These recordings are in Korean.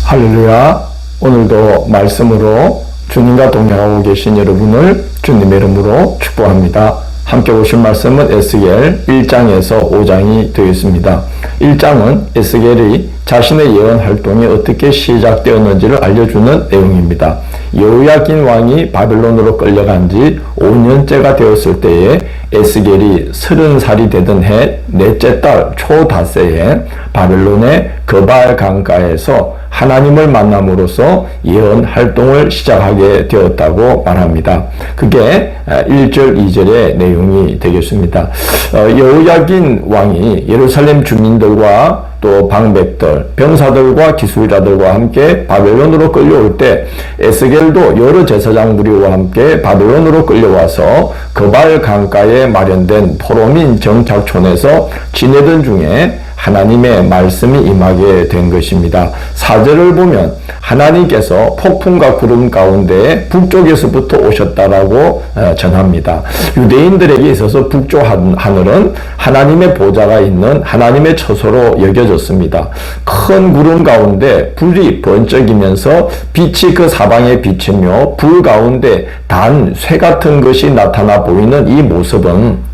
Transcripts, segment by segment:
할렐루야. 오늘도 말씀으로 주님과 동행하고 계신 여러분을 주님의 이름으로 축복합니다. 함께 보실 말씀은 에스겔 1장에서 5장이 되겠습니다. 1장은 에스겔이 자신의 예언 활동이 어떻게 시작되었는지를 알려주는 내용입니다. 여호야긴 왕이 바벨론으로 끌려간 지 5년째가 되었을 때에 에스겔이 30살이 되던 해 넷째 달 초닷새에 바벨론의 그발 강가에서 하나님을 만남으로써 예언 활동을 시작하게 되었다고 말합니다. 그게 1절, 2절의 내용이 되겠습니다. 여호야긴 왕이 예루살렘 주민들과 또 방백들, 병사들과 기술자들과 함께 바벨론으로 끌려올 때 에스겔도 여러 제사장 무리와 함께 바벨론으로 끌려와서 그발 강가에 마련된 포로민 정착촌에서 지내던 중에 하나님의 말씀이 임하게 된 것입니다. 4절을 보면 하나님께서 폭풍과 구름 가운데 북쪽에서부터 오셨다라고 전합니다. 유대인들에게 있어서 북쪽 하늘은 하나님의 보좌가 있는 하나님의 처소로 여겨졌습니다. 큰 구름 가운데 불이 번쩍이면서 빛이 그 사방에 비치며 불 가운데 단 쇠 같은 것이 나타나 보이는 이 모습은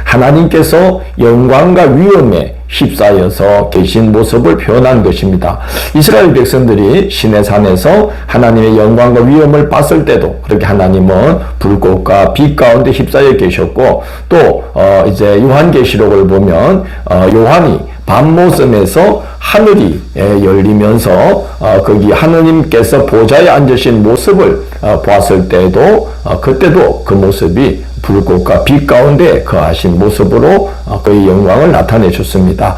하나님께서 영광과 위엄에 휩싸여서 계신 모습을 표현한 것입니다. 이스라엘 백성들이 시내산에서 하나님의 영광과 위엄을 봤을 때도 그렇게 하나님은 불꽃과 빛 가운데 휩싸여 계셨고, 또 이제 요한계시록을 보면 요한이 밤모섬에서 하늘이 열리면서 거기 하느님께서 보좌에 앉으신 모습을 보았을 때도 그때도 그 모습이 불꽃과 빛 가운데 거하신 모습으로 그의 영광을 나타내 줬습니다.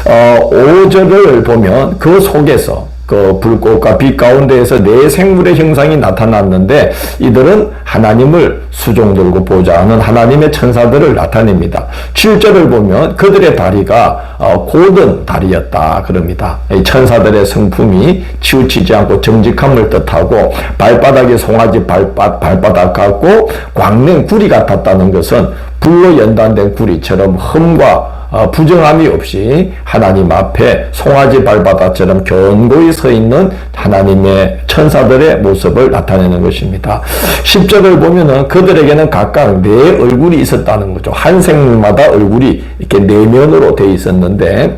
5절을 보면 그 속에서 그 불꽃과 빛 가운데에서 네 생물의 형상이 나타났는데 이들은 하나님을 수종 들고 보좌하는 하나님의 천사들을 나타냅니다. 7절을 보면 그들의 다리가 곧은 다리였다 그럽니다. 이 천사들의 성품이 치우치지 않고 정직함을 뜻하고 발바닥에 송아지 발바닥 같고 광낸 구리 같았다는 것은 불로 연단된 구리처럼 흠과 부정함이 없이 하나님 앞에 송아지 발바닥처럼 견고히 서 있는 하나님의 천사들의 모습을 나타내는 것입니다. 10절을 보면은 그들에게는 각각 네 얼굴이 있었다는 거죠. 한 생물마다 얼굴이 이렇게 내면으로 되어 있었는데,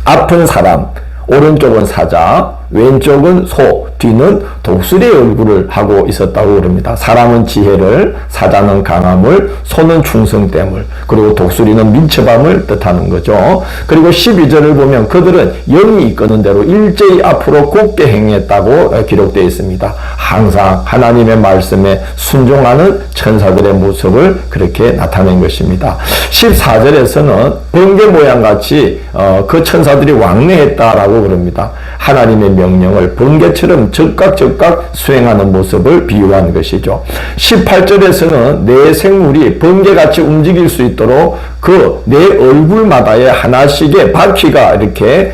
앞은 사람, 오른쪽은 사자, 왼쪽은 소, 뒤는 독수리의 얼굴을 하고 있었다고 그럽니다. 사람은 지혜를, 사자는 강함을, 소는 충성됨을, 그리고 독수리는 민첩함을 뜻하는 거죠. 그리고 12절을 보면 그들은 영이 이끄는 대로 일제히 앞으로 곧게 행했다고 기록되어 있습니다. 항상 하나님의 말씀에 순종하는 천사들의 모습을 그렇게 나타낸 것입니다. 14절에서는 번개 모양같이 그 천사들이 왕래했다라고 그럽니다. 하나님의 명령을 번개처럼 즉각 수행하는 모습을 비유한 것이죠. 18절에서는 네 생물이 번개같이 움직일 수 있도록 그 네 얼굴마다에 하나씩의 바퀴가 이렇게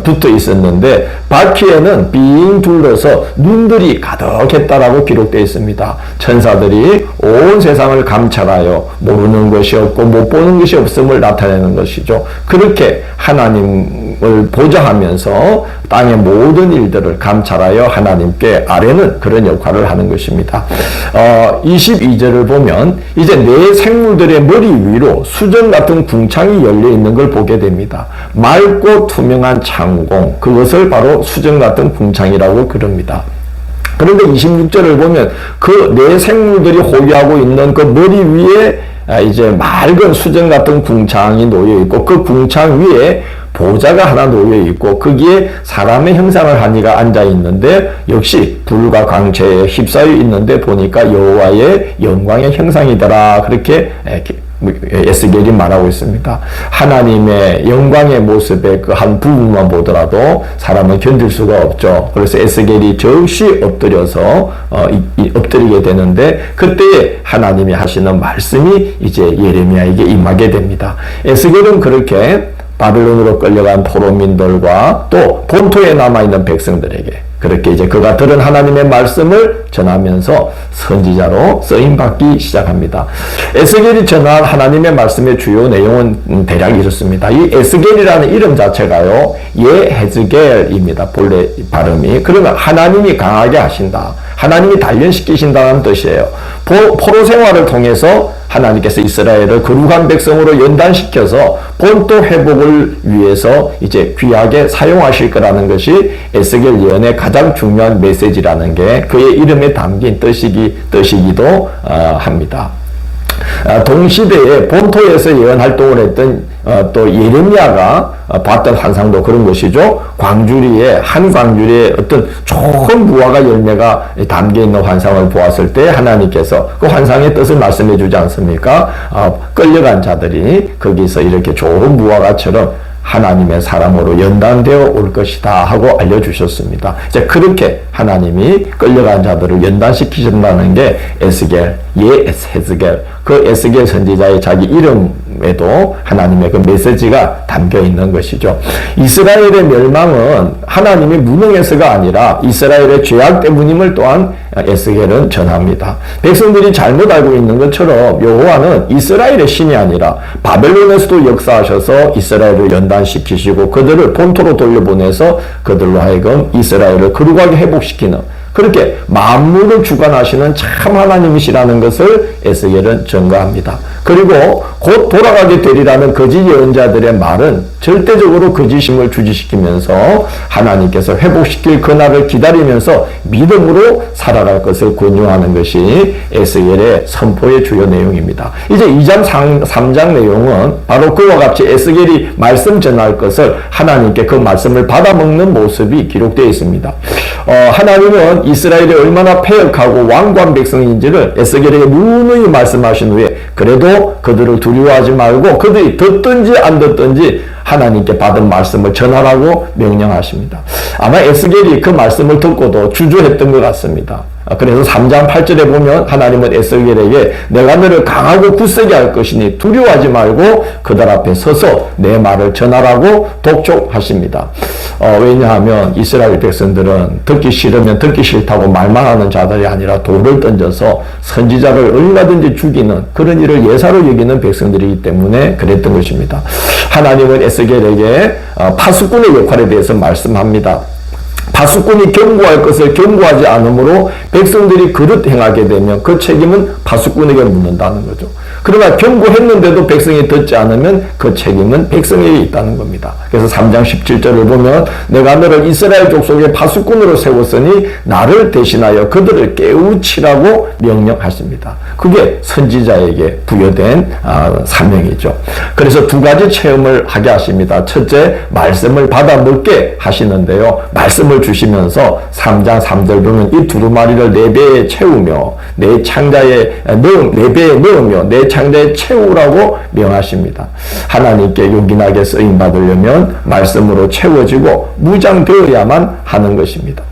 붙어 있었는데, 바퀴에는 빙 둘러서 눈들이 가득했다라고 기록되어 있습니다. 천사들이 온 세상을 감찰하여 모르는 것이 없고 못 보는 것이 없음을 나타내는 것이죠. 그렇게 하나님을 보좌하면서 땅의 모든 일들을 감찰하여 하나님께 아뢰는 그런 역할을 하는 것입니다. 22절을 보면 이제 네 생물들의 머리 위로 수정 같은 궁창이 열려 있는 걸 보게 됩니다. 맑고 투명한 창공, 그것을 바로 수정 같은 궁창이라고 그럽니다. 그런데 26절을 보면 그 네 생물들이 호위하고 있는 그 머리 위에 이제 맑은 수정 같은 궁창이 놓여 있고, 그 궁창 위에 보좌가 하나 놓여 있고 거기에 사람의 형상을 한 이가 앉아 있는데 역시 불과 광채에 휩싸여 있는데 보니까 여호와의 영광의 형상이더라, 그렇게 에스겔이 말하고 있습니다. 하나님의 영광의 모습의 그 한 부분만 보더라도 사람은 견딜 수가 없죠. 그래서 에스겔이 즉시 엎드려서 엎드리게 되는데, 그때에 하나님이 하시는 말씀이 이제 예레미야에게 임하게 됩니다. 에스겔은 그렇게 바벨론으로 끌려간 포로민들과 또 본토에 남아있는 백성들에게 그렇게 이제 그가 들은 하나님의 말씀을 전하면서 선지자로 쓰임받기 시작합니다. 에스겔이 전한 하나님의 말씀의 주요 내용은 대략 이렇습니다. 이 에스겔이라는 이름 자체가요, 예헤즈겔입니다. 본래 발음이. 그러면 하나님이 강하게 하신다. 하나님이 단련시키신다는 뜻이에요. 포로 생활을 통해서 하나님께서 이스라엘을 거룩한 백성으로 연단시켜서 본토 회복을 위해서 이제 귀하게 사용하실 거라는 것이 에스겔 예언의 가장 중요한 메시지라는 게 그의 이름에 담긴 뜻이기도 합니다. 동시대에 본토에서 예언 활동을 했던 또 예레미야가 봤던 환상도 그런 것이죠. 광주리에 한 광주리에 어떤 좋은 무화과 열매가 담겨 있는 환상을 보았을 때 하나님께서 그 환상의 뜻을 말씀해 주지 않습니까? 끌려간 자들이 거기서 이렇게 좋은 무화과처럼 하나님의 사람으로 연단되어 올 것이다 하고 알려주셨습니다. 이제 그렇게 하나님이 끌려간 자들을 연단시키신다는 게 에스겔, 예헤즈겔, 그 에스겔 선지자의 자기 이름에도 하나님의 그 메시지가 담겨 있는 것이죠. 이스라엘의 멸망은 하나님이 무능해서가 아니라 이스라엘의 죄악 때문임을 또한 에스겔은 전합니다. 백성들이 잘못 알고 있는 것처럼 여호와는 이스라엘의 신이 아니라 바벨론에서도 역사하셔서 이스라엘을 연단시키시고 그들을 본토로 돌려보내서 그들로 하여금 이스라엘을 거룩하게 회복시키는 그렇게 만물을 주관하시는 참 하나님이시라는 것을 에스겔은 전가합니다. 그리고 곧 돌아가게 되리라는 거짓 예언자들의 말은 절대적으로 거짓임을 주지시키면서 하나님께서 회복시킬 그날을 기다리면서 믿음으로 살아갈 것을 권유하는 것이 에스겔의 선포의 주요 내용입니다. 이제 2장 3장 내용은 바로 그와 같이 에스겔이 말씀 전할 것을 하나님께 그 말씀을 받아먹는 모습이 기록되어 있습니다. 하나님은 이스라엘이 얼마나 패역하고 완고한 백성인지를 에스겔에게 누누이 말씀하신 후에 그래도 그들을 두려워하지 말고 그들이 듣든지 안 듣든지 하나님께 받은 말씀을 전하라고 명령하십니다. 아마 에스겔이 그 말씀을 듣고도 주저했던 것 같습니다. 그래서 3장 8절에 보면 하나님은 에스겔에게 내가 너를 강하고 굳세게 할 것이니 두려워하지 말고 그들 앞에 서서 내 말을 전하라고 독촉하십니다. 왜냐하면 이스라엘 백성들은 듣기 싫으면 듣기 싫다고 말만 하는 자들이 아니라 돌을 던져서 선지자를 얼마든지 죽이는 그런 일을 예사로 여기는 백성들이기 때문에 그랬던 것입니다. 하나님은 에스겔에게 파수꾼의 역할에 대해서 말씀합니다. 파수꾼이 경고할 것을 경고하지 않으므로 백성들이 그릇 행하게 되면 그 책임은 파수꾼에게 묻는다는 거죠. 그러나 경고했는데도 백성이 듣지 않으면 그 책임은 백성에게 있다는 겁니다. 그래서 3장 17절을 보면 내가 너를 이스라엘 족속의 파수꾼으로 세웠으니 나를 대신하여 그들을 깨우치라고 명령하십니다. 그게 선지자에게 부여된 사명이죠. 그래서 두 가지 체험을 하게 하십니다. 첫째, 말씀을 받아 먹게 하시는데요. 말씀을 주시면서 3장 3절 보면 이 두루마리를 내 배에 채우며 내 창자에 내 배에 넣으며 내 창자에 채우라고 명하십니다. 하나님께 용기나게 쓰임 받으려면 말씀으로 채워지고 무장되어야만 하는 것입니다.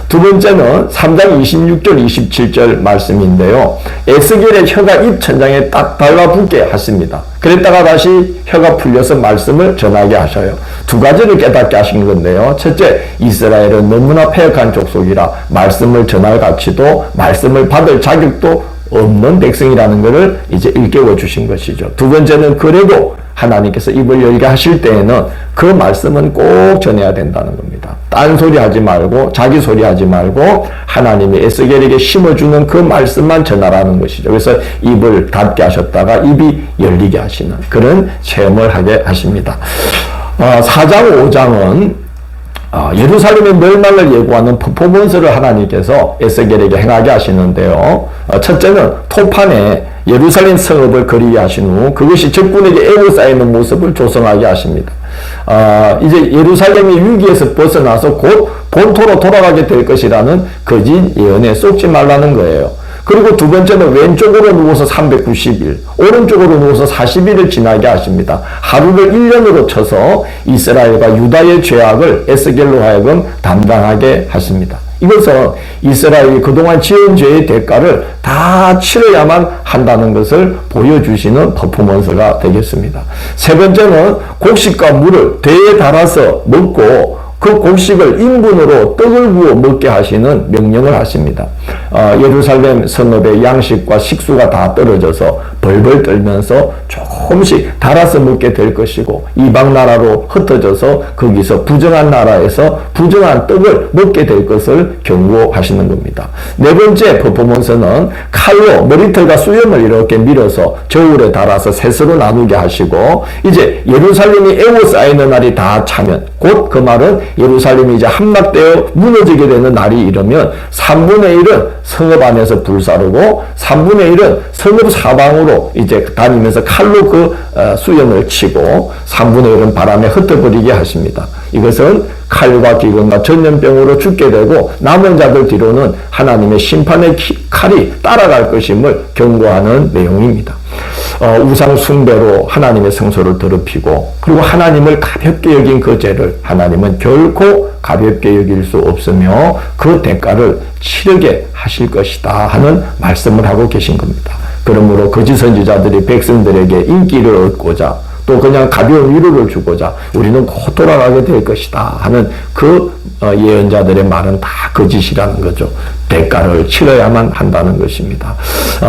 두 번째는 3장 26절 27절 말씀인데요. 에스겔의 혀가 입 천장에 딱 달라붙게 하십니다. 그랬다가 다시 혀가 풀려서 말씀을 전하게 하셔요. 두 가지를 깨닫게 하신 건데요. 첫째, 이스라엘은 너무나 패역한 족속이라 말씀을 전할 가치도 말씀을 받을 자격도 없는 백성이라는 것을 이제 일깨워 주신 것이죠. 두 번째는 그래도 하나님께서 입을 열게 하실 때에는 그 말씀은 꼭 전해야 된다는 겁니다. 딴소리 하지 말고 자기 소리 하지 말고 하나님이 에스겔에게 심어주는 그 말씀만 전하라는 것이죠. 그래서 입을 닫게 하셨다가 입이 열리게 하시는 그런 체험을 하게 하십니다. 4장 5장은 예루살렘의 멸망을 예고하는 퍼포먼스를 하나님께서 에스겔에게 행하게 하시는데요. 첫째는 토판에 예루살렘 성읍을 그리게 하신 후 그것이 적군에게 에워싸이는 모습을 조성하게 하십니다. 이제 예루살렘이 위기에서 벗어나서 곧 본토로 돌아가게 될 것이라는 거짓 예언에 쏙지 말라는 거예요. 그리고 두 번째는 왼쪽으로 누워서 390일, 오른쪽으로 누워서 40일을 지나게 하십니다. 하루를 1년으로 쳐서 이스라엘과 유다의 죄악을 에스겔로 하여금 담당하게 하십니다. 이것은 이스라엘이 그동안 지은 죄의 대가를 다 치러야만 한다는 것을 보여주시는 퍼포먼스가 되겠습니다. 세 번째는 곡식과 물을 대에 달아서 먹고 그 곡식을 인분으로 떡을 구워 먹게 하시는 명령을 하십니다. 예루살렘 성읍의 양식과 식수가 다 떨어져서 벌벌 떨면서 조금씩 달아서 먹게 될 것이고 이방 나라로 흩어져서 거기서 부정한 나라에서 부정한 떡을 먹게 될 것을 경고하시는 겁니다. 네 번째 퍼포먼스는 칼로 머리털과 수염을 이렇게 밀어서 저울에 달아서 셋으로 나누게 하시고 이제 예루살렘이 에워싸이는 날이 다 차면 곧 그 말은 예루살렘이 이제 함락되어 무너지게 되는 날이 이르면 3분의 1은 성읍 안에서 불사르고 3분의 1은 성읍 사방으로 이제 다니면서 칼로 그 수염을 치고 3분의 1은 바람에 흩어버리게 하십니다. 이것은 칼과 기근과 전염병으로 죽게 되고 남은 자들 뒤로는 하나님의 심판의 칼이 따라갈 것임을 경고하는 내용입니다. 우상 숭배로 하나님의 성소를 더럽히고 그리고 하나님을 가볍게 여긴 그 죄를 하나님은 결코 가볍게 여길 수 없으며 그 대가를 치르게 하실 것이다 하는 말씀을 하고 계신 겁니다. 그러므로 거짓 선지자들이 백성들에게 인기를 얻고자 또 그냥 가벼운 위로를 주고자 우리는 곧 돌아가게 될 것이다 하는 그 예언자들의 말은 다 거짓이라는 거죠. 대가를 치러야만 한다는 것입니다.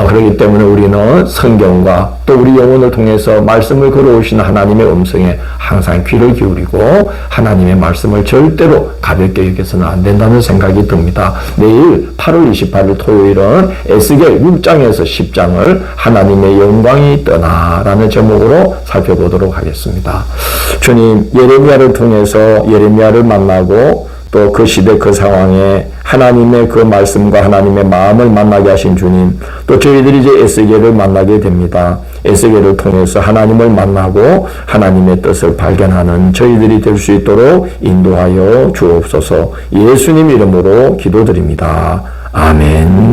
그렇기 때문에 우리는 성경과 또 우리 영혼을 통해서 말씀을 걸어오시는 하나님의 음성에 항상 귀를 기울이고 하나님의 말씀을 절대로 가볍게 여겨서는 안 된다는 생각이 듭니다. 내일 8월 28일 토요일은 에스겔 6장에서 10장을 하나님의 영광이 떠나라는 제목으로 살펴보도록 하겠습니다. 주님, 예레미야를 통해서 예레미야를 만나고 또 그 시대 그 상황에 하나님의 그 말씀과 하나님의 마음을 만나게 하신 주님, 또 저희들이 이제 에스겔을 만나게 됩니다. 에스겔을 통해서 하나님을 만나고 하나님의 뜻을 발견하는 저희들이 될 수 있도록 인도하여 주옵소서. 예수님 이름으로 기도드립니다. 아멘.